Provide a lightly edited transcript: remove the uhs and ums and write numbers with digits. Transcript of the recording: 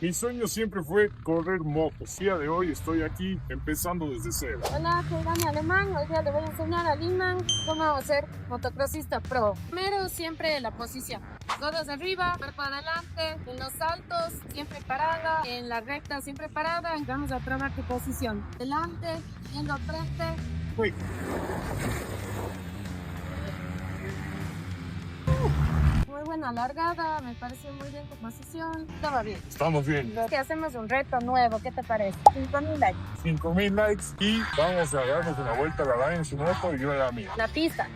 Mi sueño siempre fue correr motos. El día de hoy estoy aquí empezando desde cero. Hola, soy Dani Alemán. Hoy día le voy a enseñar a Liman cómo ser motocrossista pro. Primero, siempre la posición. Codos arriba, cuerpo adelante. En los saltos, siempre parada. En la recta, siempre parada. Vamos a probar tu posición. Delante, yendo al frente. Uy. Muy buena largada, me pareció muy bien tu posición. Estaba bien. Estamos bien. Que hacemos un reto nuevo, ¿qué te parece? 5.000 likes. 5.000 likes y vamos a darnos una vuelta a la Lion en su moto y yo a la mía. La pista.